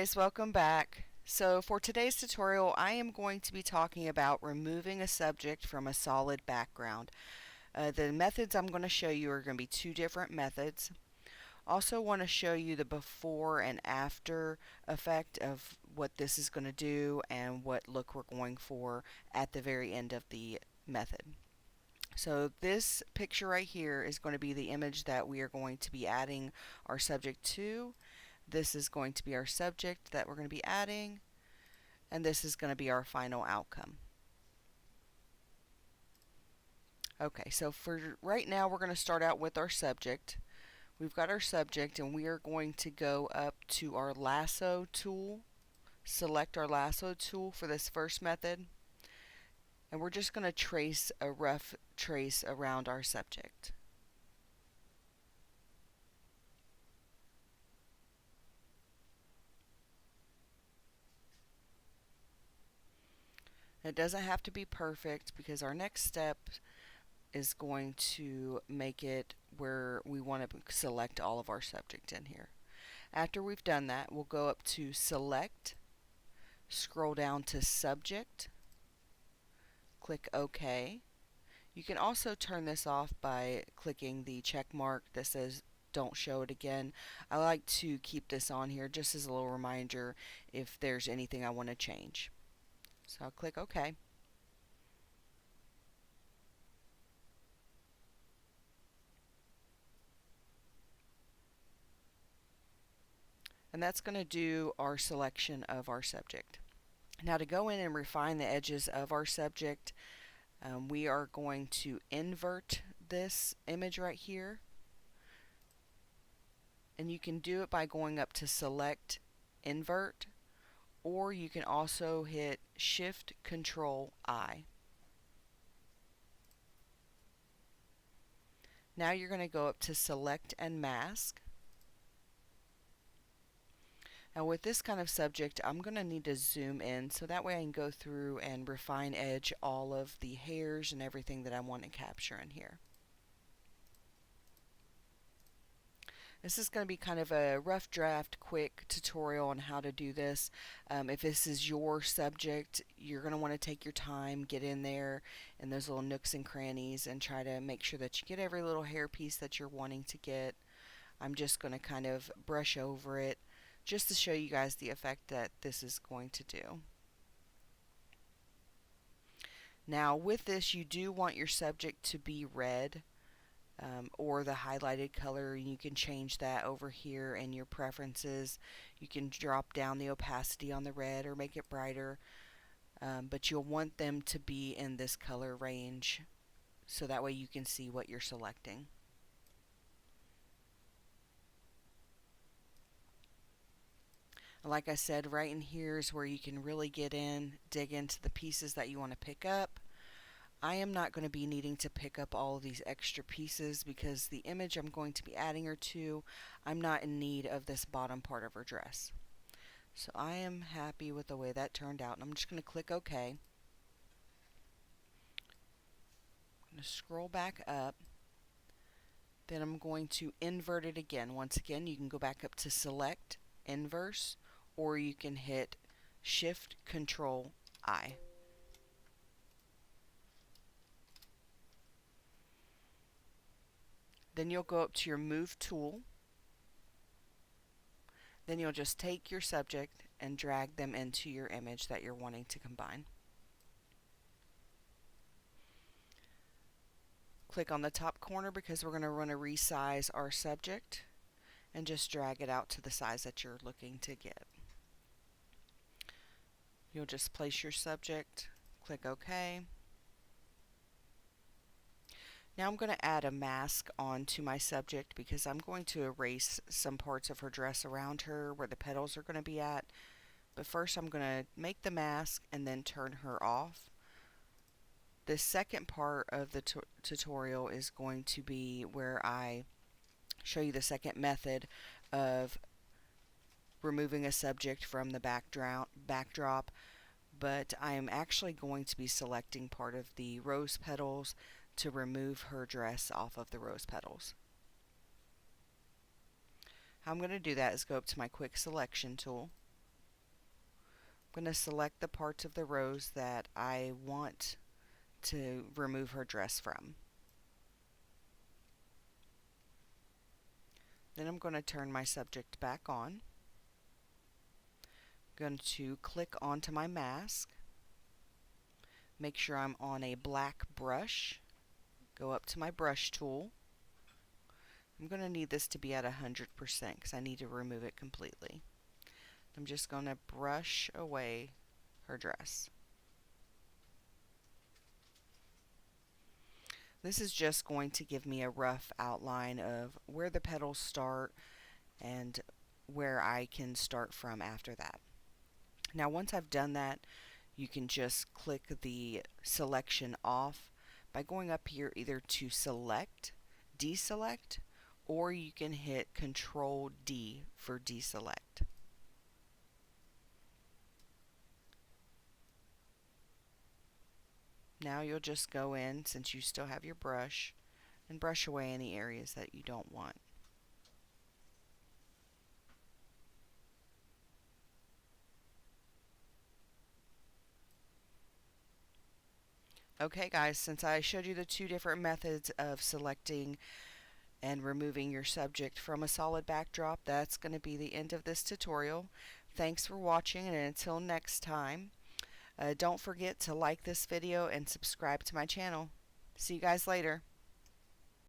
guys, welcome back. So for today's tutorial, I am going to be talking about removing a subject from a solid background. The methods I'm going to show you are going to be two different methods. Also want to show you the before and after effect of what this is going to do and what look we're going for at the very end of the method. So this picture right here is going to be the image that we are going to be adding our subject to. This is going to be our subject that we're going to be adding, and this is going to be our final outcome. Okay, so for right now we're going to start out with our subject. We've got our subject and we are going to go up to our lasso tool, select our lasso tool for this first method, and we're just going to trace a rough trace around our subject. It doesn't have to be perfect because our next step is going to make it where we want to select all of our subject in here. After we've done that, we'll go up to Select, scroll down to Subject, click OK. You can also turn this off by clicking the check mark that says don't show it again. I like to keep this on here just as a little reminder if there's anything I want to change. So I'll click OK. And that's going to do our selection of our subject. Now to go in and refine the edges of our subject, we are going to invert this image right here. And you can do it by going up to Select, Invert, or you can also hit Shift Control I. Now you're going to go up to Select and Mask. Now with this kind of subject, I'm going to need to zoom in so that way I can go through and refine edge all of the hairs and everything that I want to capture in here. This is going to be kind of a rough draft, quick tutorial on how to do this. If this is your subject, you're going to want to take your time, get in there in those little nooks and crannies and try to make sure that you get every little hair piece that you're wanting to get. I'm just going to kind of brush over it just to show you guys the effect that this is going to do. Now with this, you do want your subject to be red. Or the highlighted color, and you can change that over here in your preferences. You can drop down the opacity on the red or make it brighter, but you'll want them to be in this color range so that way you can see what you're selecting. Like I said, right in here is where you can really get in, dig into the pieces that you want to pick up. I am not going to be needing to pick up all of these extra pieces because the image I'm going to be adding her to, I'm not in need of this bottom part of her dress. So I am happy with the way that turned out, and I'm just going to click OK. I'm going to scroll back up. Then I'm going to invert it again. Once again, you can go back up to Select, Inverse, or you can hit Shift Control I. Then you'll go up to your Move tool. Then you'll just take your subject and drag them into your image that you're wanting to combine. Click on the top corner because we're going to want to resize our subject and just drag it out to the size that you're looking to get. You'll just place your subject, click OK. Now I'm going to add a mask onto my subject because I'm going to erase some parts of her dress around her where the petals are going to be at. But first I'm going to make the mask and then turn her off. The second part of the tutorial is going to be where I show you the second method of removing a subject from the backdrop, but I am actually going to be selecting part of the rose petals to remove her dress off of the rose petals. How I'm going to do that is go up to my quick selection tool, I'm going to select the parts of the rose that I want to remove her dress from. Then I'm going to turn my subject back on. I'm going to click onto my mask. Make sure I'm on a black brush. Go up to my brush tool. I'm going to need this to be at 100% because I need to remove it completely. I'm just going to brush away her dress. This is just going to give me a rough outline of where the petals start and where I can start from after that. Now once I've done that, you can just click the selection off by going up here either to select, deselect, or you can hit Control D for deselect. Now you'll just go in, since you still have your brush, and brush away any areas that you don't want. Okay guys, since I showed you the two different methods of selecting and removing your subject from a solid backdrop, that's going to be the end of this tutorial. Thanks for watching, and until next time, don't forget to like this video and subscribe to my channel. See you guys later.